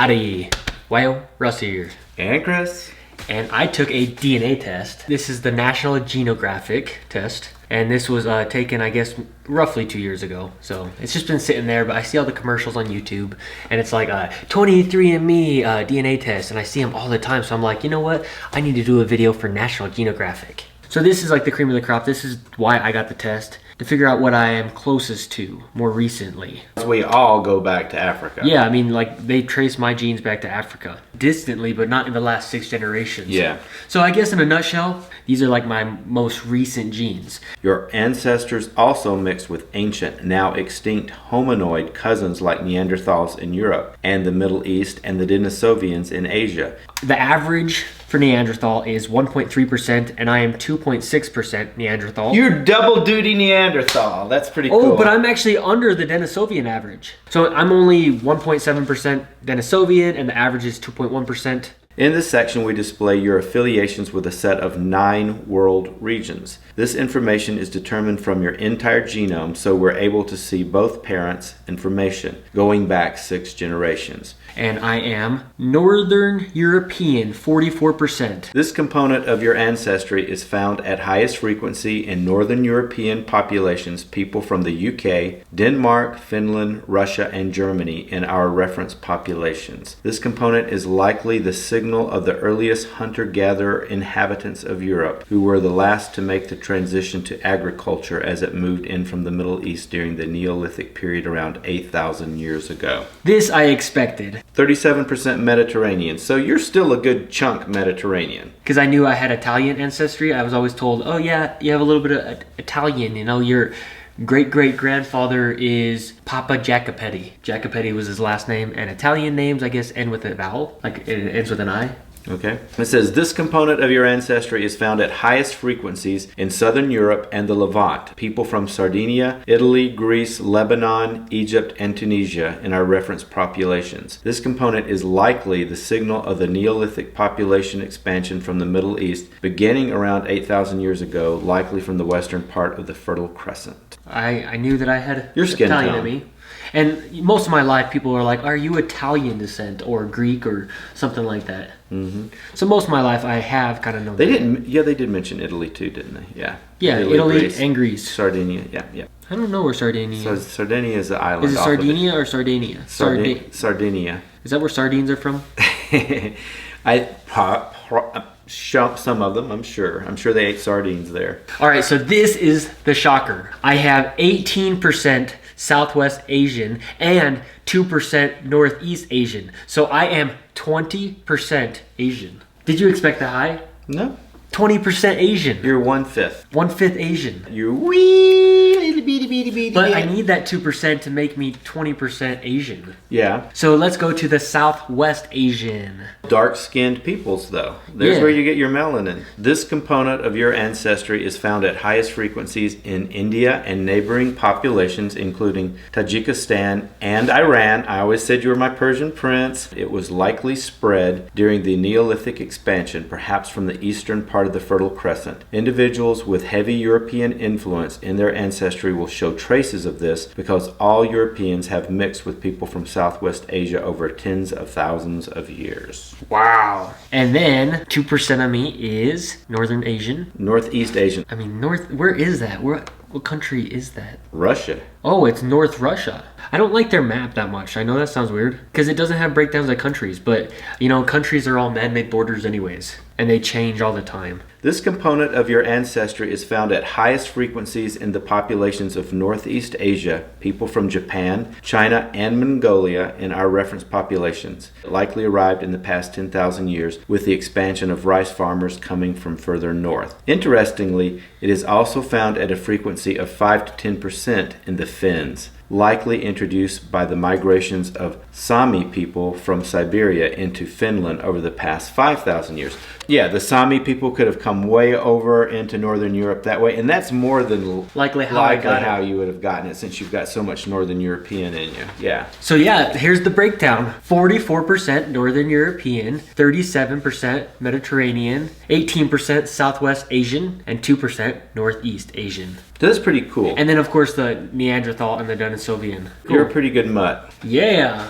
Howdy. Well, Russ here. And Chris. And I took a DNA test. This is the National Genographic test. And this was taken, I guess, roughly 2 years ago. So it's just been sitting there, but I see all the commercials on YouTube. And it's like 23andMe DNA test. And I see them all the time. So I'm like, you know what? I need to do a video for National Genographic. So this is like the cream of the crop. This is why I got the test. To figure out what I am closest to more recently. We all go back to Africa. Yeah, I mean, like, they trace my genes back to Africa. Distantly, but not in the last 6 generations. Yeah. So I guess in a nutshell, these are like my most recent genes. Your ancestors also mixed with ancient, now extinct hominoid cousins like Neanderthals in Europe and the Middle East and the Denisovians in Asia. The average for Neanderthal is 1.3%, and I am 2.6% Neanderthal. You're double duty Neanderthal. That's pretty cool. Oh, but I'm actually under the Denisovian average. So I'm only 1.7% Denisovian, and the average is 2.1%. In this section, we display your affiliations with a set of 9 world regions. This information is determined from your entire genome, so we're able to see both parents' information, going back 6 generations. And I am Northern European, 44%. This component of your ancestry is found at highest frequency in Northern European populations, people from the UK, Denmark, Finland, Russia, and Germany in our reference populations. This component is likely the signal of the earliest hunter-gatherer inhabitants of Europe, who were the last to make the transition to agriculture as it moved in from the Middle East during the Neolithic period around 8,000 years ago. This I expected. 37% Mediterranean, so you're still a good chunk Mediterranean. Because I knew I had Italian ancestry, I was always told, oh yeah, you have a little bit of Italian, you know, your great-great-grandfather is Papa Jacopetti. Jacopetti was his last name, and Italian names, I guess, end with a vowel, like it ends with an I. Okay. It says this component of your ancestry is found at highest frequencies in Southern Europe and the Levant. People from Sardinia, Italy, Greece, Lebanon, Egypt, and Tunisia in our reference populations. This component is likely the signal of the Neolithic population expansion from the Middle East beginning around 8,000 years ago, likely from the western part of the Fertile Crescent. I knew that I had your skin Italian tone. in me. And most of my life, people are like, are you Italian descent or Greek or something like that? Mm-hmm. So most of my life, I have kind of known they did mention Italy too, didn't they? Yeah. Yeah, Italy and Greece. Sardinia, yeah. I don't know where Sardinia is. So Sardinia is the island. Is it Sardinia or Sardinia? Sardinia. Is that where sardines are from? Some of them, I'm sure. I'm sure they ate sardines there. All right, so this is the shocker. I have 18% Southwest Asian and 2% Northeast Asian. So I am 20% Asian. Did you expect that high? No. 20% Asian. You're 1/5. 1/5 Asian. You're wee little bitty. But I need that 2% to make me 20% Asian. Yeah. So let's go to the Southwest Asian. Dark-skinned peoples, though. There's where you get your melanin. This component of your ancestry is found at highest frequencies in India and neighboring populations, including Tajikistan and Iran. I always said you were my Persian prince. It was likely spread during the Neolithic expansion, perhaps from the eastern part of the Fertile Crescent. Individuals with heavy European influence in their ancestry will show traces of this because all Europeans have mixed with people from Southwest Asia over tens of thousands of years. Wow. And then 2% of me is Northern Asian. Northeast Asian. I mean, where is that? What country is that? Russia. Oh, it's North Russia. I don't like their map that much. I know that sounds weird because it doesn't have breakdowns of countries, but you know, countries are all man-made borders anyways, and they change all the time. This component of your ancestry is found at highest frequencies in the populations of Northeast Asia, people from Japan, China, and Mongolia in our reference populations. It likely arrived in the past 10,000 years with the expansion of rice farmers coming from further north. Interestingly, it is also found at a frequency of 5 to 10% in the Finns, likely introduced by the migrations of Sami people from Siberia into Finland over the past 5,000 years. Yeah, the Sami people could have come way over into Northern Europe that way, and that's more than likely how you would have gotten it since you've got so much Northern European in you. Yeah. So yeah, here's the breakdown. 44% Northern European, 37% Mediterranean, 18% Southwest Asian, and 2% Northeast Asian. That's pretty cool. And then of course the Neanderthal and the Denisovian. You're a pretty good mutt. Yeah.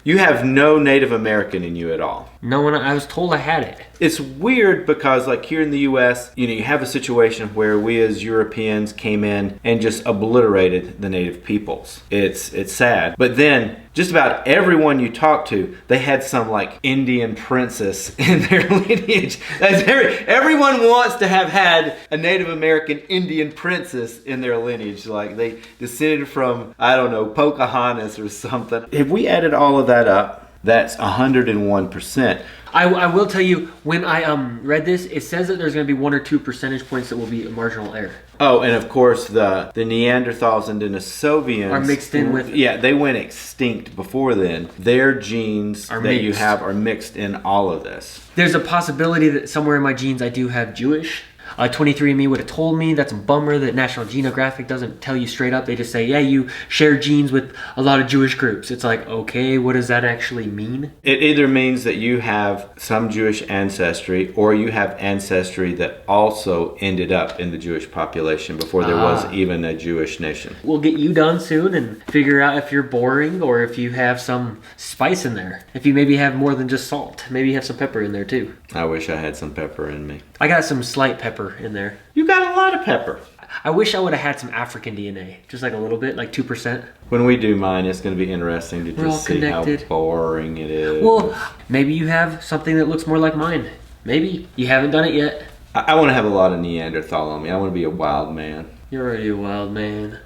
You have no Native American in you at all. No one, I was told I had it. It's weird because like here in the US, you have a situation where we as Europeans came in and just obliterated the native peoples. It's sad. But then just about everyone you talk to, they had some like Indian princess in their lineage. Everyone wants to have had a Native American Indian princess in their lineage. Like they descended from, I don't know, Pocahontas or something. If we added all of that up, that's 101%. I will tell you, when I read this, it says that there's going to be 1 or 2 percentage points that will be a marginal error. Oh, and of course the Neanderthals and Denisovians are mixed in with. Yeah, they went extinct before then. Their genes are that mixed. You have are mixed in all of this. There's a possibility that somewhere in my genes I do have Jewish. 23andMe would have told me. That's a bummer that National Geographic doesn't tell you straight up. They just say, yeah, you share genes with a lot of Jewish groups. It's like, okay, what does that actually mean? It either means that you have some Jewish ancestry or you have ancestry that also ended up in the Jewish population before there was even a Jewish nation. We'll get you done soon and figure out if you're boring or if you have some spice in there. If you maybe have more than just salt. Maybe you have some pepper in there too. I wish I had some pepper in me. I got some slight pepper in there. You got a lot of pepper. I wish I would have had some African DNA. Just like a little bit, like 2%. When we do mine, it's going to be interesting to We're all just see how connected. boring it is. Well, maybe you have something that looks more like mine. Maybe. You haven't done it yet. I want to have a lot of Neanderthal on me. I want to be a wild man. You're already a wild man.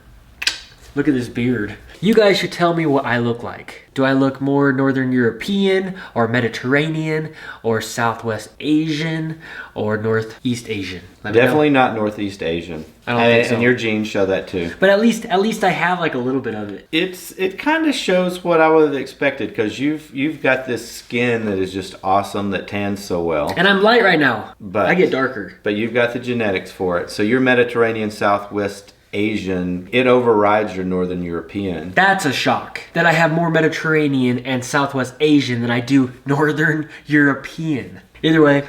Look at this beard. You guys should tell me what I look like. Do I look more Northern European or Mediterranean or Southwest Asian or Northeast Asian? Let me know. Definitely not Northeast Asian. I don't think so. And your genes show that too. But at least I have like a little bit of it. It kind of shows what I would have expected because you've got this skin that is just awesome that tans so well. And I'm light right now. But I get darker. But you've got the genetics for it. So you're Mediterranean, Southwest Asian. It overrides your Northern European. That's a shock. That I have more Mediterranean and Southwest Asian than I do Northern European. Either way,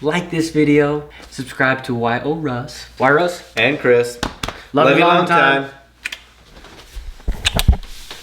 like this video, subscribe to Russ. And Chris. Love you long time.